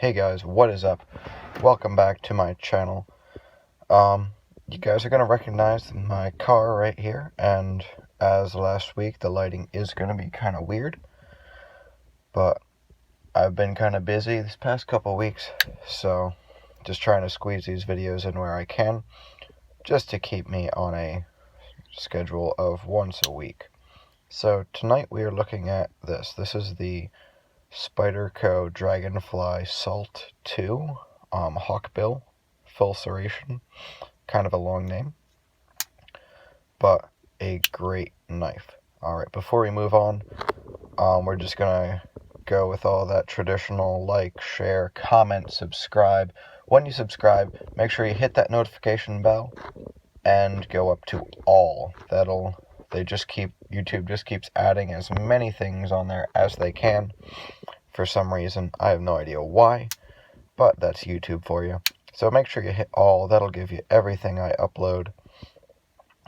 Hey guys, what is up? Welcome back to my channel. You guys are going to recognize my car right here, and as last week, the lighting is going to be kind of weird, but I've been kind of busy this past couple weeks, so just trying to squeeze these videos in where I can, just to keep me on a schedule of once a week. So tonight we are looking at this. This is the Spyderco Dragonfly Salt 2 hawkbill full serration. Kind of a long name, but a great knife. Alright, before we move on, we're just gonna go with all that traditional like, share, comment, subscribe. When you subscribe, make sure you hit that notification bell and go up to all. YouTube just keeps adding as many things on there as they can. For some reason, I have no idea why, but that's YouTube for you. So make sure you hit all. That'll give you everything I upload.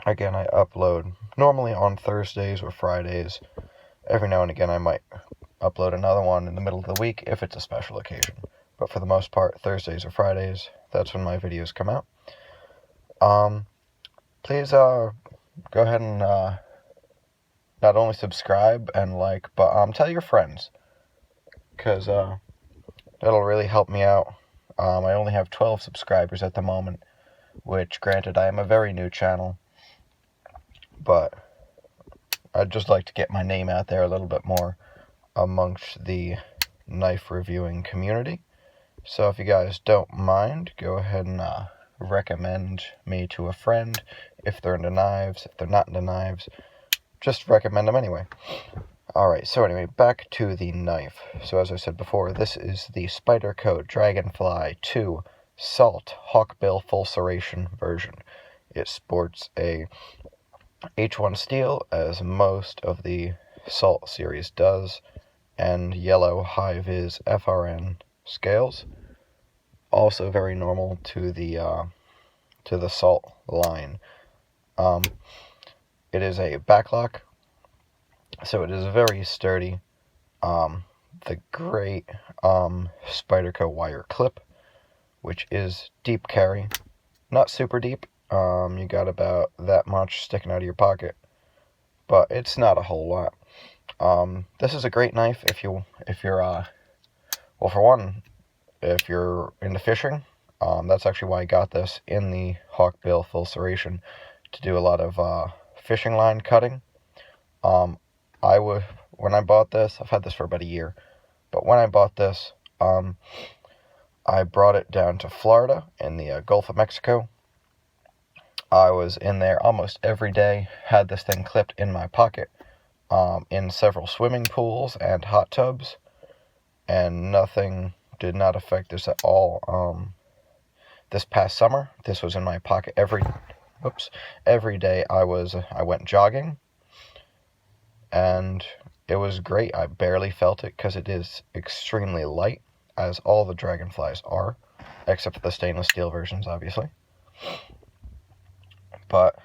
Again, I upload normally on Thursdays or Fridays. Every now and again, I might upload another one in the middle of the week if it's a special occasion. But for the most part, Thursdays or Fridays, that's when my videos come out. Please go ahead and not only subscribe and like, but tell your friends, because that'll really help me out. I only have 12 subscribers at the moment, which, granted, I am a very new channel, but I'd just like to get my name out there a little bit more amongst the knife reviewing community. So if you guys don't mind, go ahead and recommend me to a friend if they're into knives. If they're not into knives, just recommend them anyway. Alright, so anyway, back to the knife. So as I said before, this is the Spyderco Dragonfly 2 Salt Hawkbill Full Serration version. It sports a H1 steel, as most of the Salt series does, and yellow high-vis FRN scales. Also very normal to the Salt line. It is a backlock, so it is very sturdy. The great Spyderco wire clip, which is deep carry, not super deep. You got about that much sticking out of your pocket, but it's not a whole lot. This is a great knife if you're well, for one, if you're into fishing. That's actually why I got this in the hawkbill full serration, to do a lot of fishing line cutting. When I bought this, I've had this for about a year, but when I bought this, I brought it down to Florida in the Gulf of Mexico. I was in there almost every day, had this thing clipped in my pocket, in several swimming pools and hot tubs, and nothing did not affect this at all. This past summer, this was in my pocket every day I went jogging, and it was great. I barely felt it because it is extremely light, as all the Dragonflies are, except for the stainless steel versions, obviously. But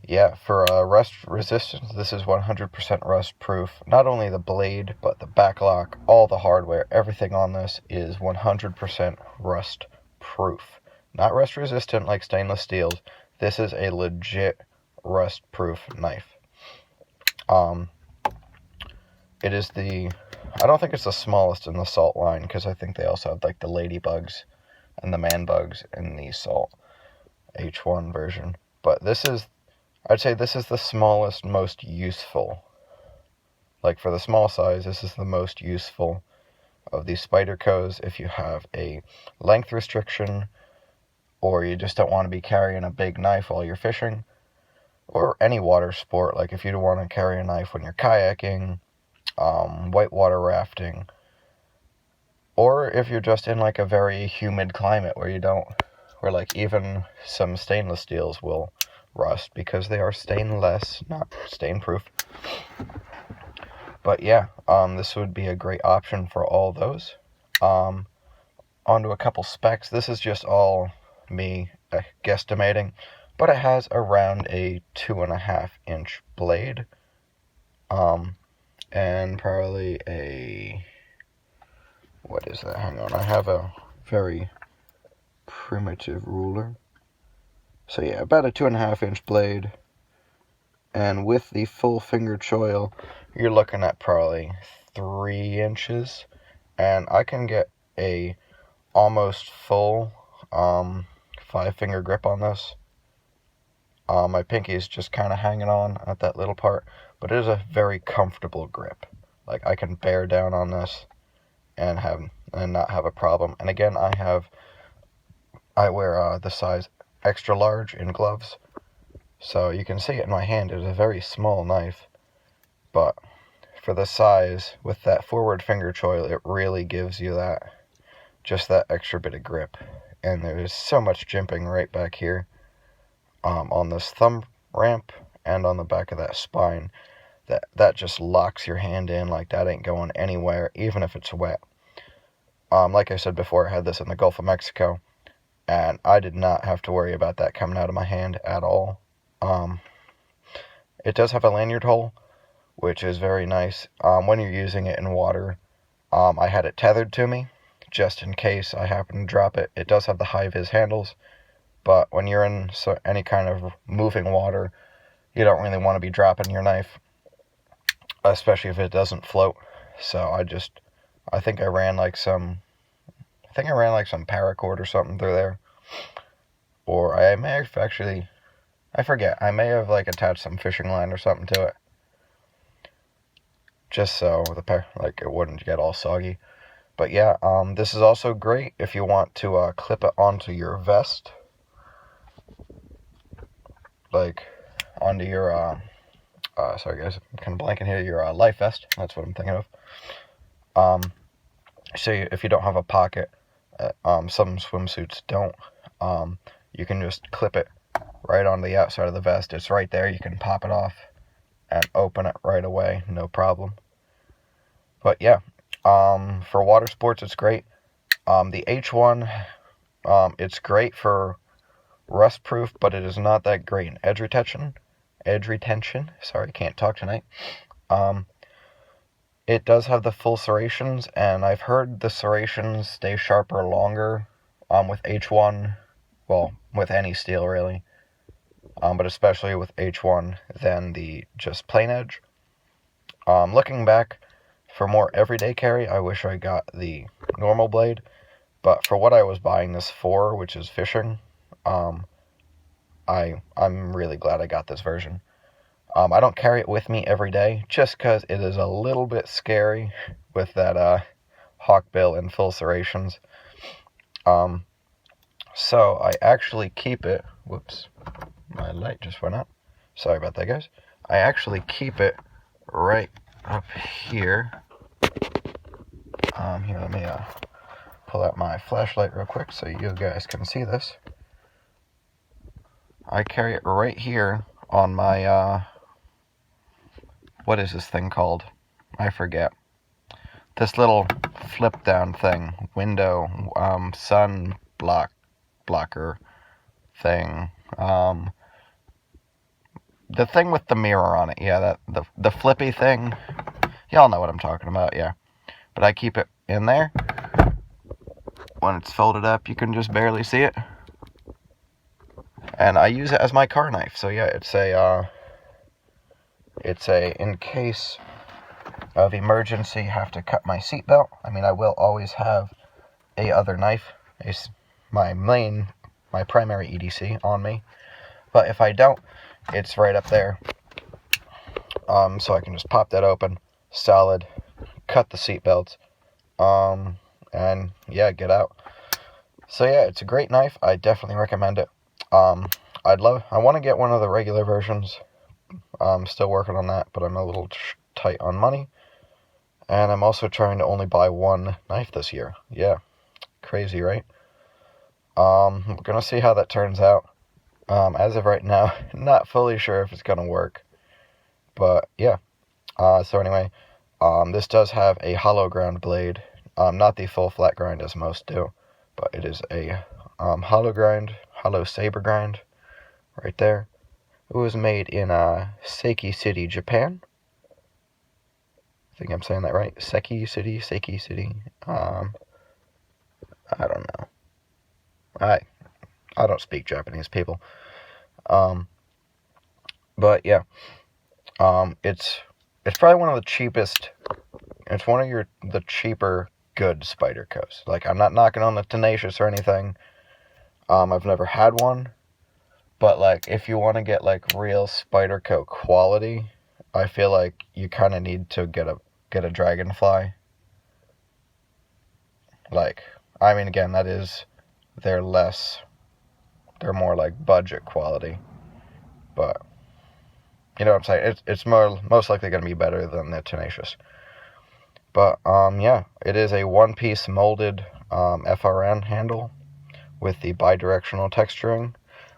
yeah, for rust resistance, this is 100% rust proof. Not only the blade, but the backlock, all the hardware, everything on this is 100% rust proof. Not rust resistant like stainless steels. This is a legit rust proof knife. It is I don't think it's the smallest in the Salt line, because I think they also have like the ladybugs and the man bugs in the Salt H1 version. But I'd say this is the smallest, most useful. Like, for the small size, this is the most useful of these Spydercos if you have a length restriction, or you just don't want to be carrying a big knife while you're fishing, or any water sport. Like if you don't want to carry a knife when you're kayaking, whitewater rafting, or if you're just in like a very humid climate where like even some stainless steels will rust because they are stainless, not stain-proof. But yeah, this would be a great option for all those. Onto a couple specs. This is just all me guesstimating, but it has around a 2.5-inch blade, and probably a what is that? Hang on, I have a very primitive ruler. So yeah, about a 2.5-inch blade. And with the full finger choil, you're looking at probably 3 inches. And I can get a almost full 5-finger grip on this. My pinky is just kind of hanging on at that little part, but it is a very comfortable grip. Like, I can bear down on this and not have a problem. And again, I wear the size extra large in gloves, so you can see it in my hand. It's a very small knife, but for the size, with that forward finger choil, it really gives you just that extra bit of grip. And there's so much jimping right back here, on this thumb ramp and on the back of that spine, that just locks your hand in. Like, that ain't going anywhere, even if it's wet. Like I said before, I had this in the Gulf of Mexico, and I did not have to worry about that coming out of my hand at all. It does have a lanyard hole, which is very nice. When you're using it in water, I had it tethered to me, just in case I happen to drop it. It does have the high-vis handles, but when you're in any kind of moving water, you don't really want to be dropping your knife, especially if it doesn't float. So I think I ran like some paracord or something through there. Or I may have actually, I forget, I may have like attached some fishing line or something to it, just so it wouldn't get all soggy. But yeah, this is also great if you want to clip it onto your vest, like onto your sorry guys, I'm kind of blanking here, your life vest. That's what I'm thinking of. So if you don't have a pocket, some swimsuits don't, you can just clip it right on the outside of the vest. It's right there. You can pop it off and open it right away, no problem. But yeah, for water sports, it's great. The H1, it's great for rust proof, but it is not that great in edge retention. Sorry, can't talk tonight. It does have the full serrations, and I've heard the serrations stay sharper longer with H1, well, with any steel really, but especially with H1 than the just plain edge. Looking back, for more everyday carry, I wish I got the normal blade, but for what I was buying this for, which is fishing, I'm really glad I got this version. I don't carry it with me every day, just because it is a little bit scary with that hawkbill and full serrations. So I actually keep it, whoops, my light just went out. Sorry about that, guys. I actually keep it right up here. Here, let me pull out my flashlight real quick so you guys can see this. I carry it right here on my, what is this thing called? I forget. This little flip down thing, window, sun blocker thing. The thing with the mirror on it, yeah, the flippy thing. Y'all know what I'm talking about, yeah. But I keep it in there. When it's folded up, you can just barely see it. And I use it as my car knife. So yeah, it's a in case of emergency, have to cut my seatbelt. I mean, I will always have a other knife, my primary EDC on me. But if I don't, it's right up there. So I can just pop that open, solid, cut the seatbelts, and yeah, get out. So yeah, it's a great knife. I definitely recommend it. I want to get one of the regular versions. I'm still working on that, but I'm a little tight on money. And I'm also trying to only buy one knife this year. Yeah, crazy, right? We're gonna see how that turns out. As of right now, not fully sure if it's gonna work. But yeah. So anyway, this does have a hollow ground blade. Not the full flat grind as most do, but it is a hollow saber grind right there. It was made in Seiki City, Japan. think I'm saying that right. Seki City. I don't know. I don't speak Japanese, people. But yeah, it's probably one of the cheapest. It's one of the cheaper good Spydercos. Like, I'm not knocking on the Tenacious or anything. I've never had one, but like, if you want to get like real Spyderco quality, I feel like you kind of need to get a dragonfly. Like, I mean, again, they're more like budget quality, but you know what I'm saying? It's most likely going to be better than the Tenacious. But yeah, it is a one-piece molded FRN handle with the bidirectional texturing,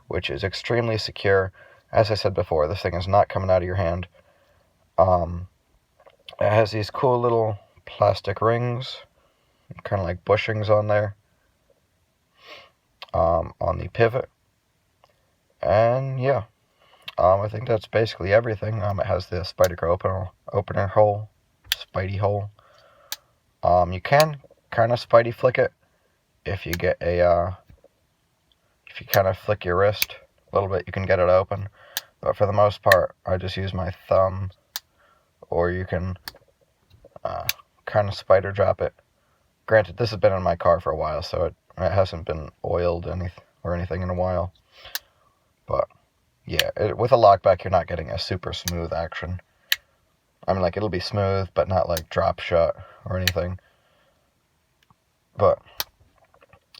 which is extremely secure. As I said before, this thing is not coming out of your hand. It has these cool little plastic rings, kind of like bushings on there, on the pivot. And yeah, I think that's basically everything. It has the Spyderco opener hole, Spidey hole. You can kind of Spidey flick it if you get if you kind of flick your wrist a little bit, you can get it open. But for the most part, I just use my thumb, or you can kind of spider drop it. Granted, this has been in my car for a while, so it hasn't been oiled or anything in a while. But yeah, with a lockback, you're not getting a super smooth action. I mean, like, it'll be smooth, but not like drop shot or anything. But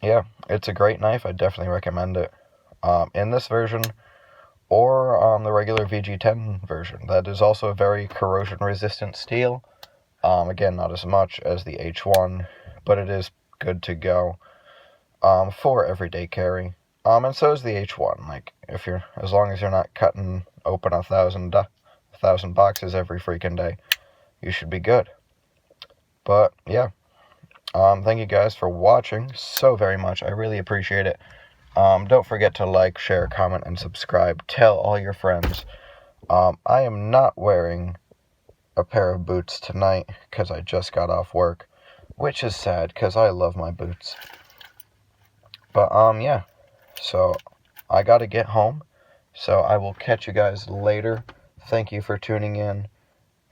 yeah, it's a great knife. I definitely recommend it. In this version, or the regular VG10 version. That is also a very corrosion-resistant steel. Again, not as much as the H1, but it is good to go for everyday carry. And so is the H1. Like, as long as you're not cutting open 1,000 boxes every freaking day, you should be good. But yeah, thank you guys for watching so very much. I really appreciate it. Don't forget to like, share, comment, and subscribe. Tell all your friends. I am not wearing a pair of boots tonight because I just got off work, which is sad because I love my boots. But yeah, so I gotta get home, so I will catch you guys later. Thank you for tuning in,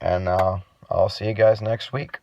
and I'll see you guys next week.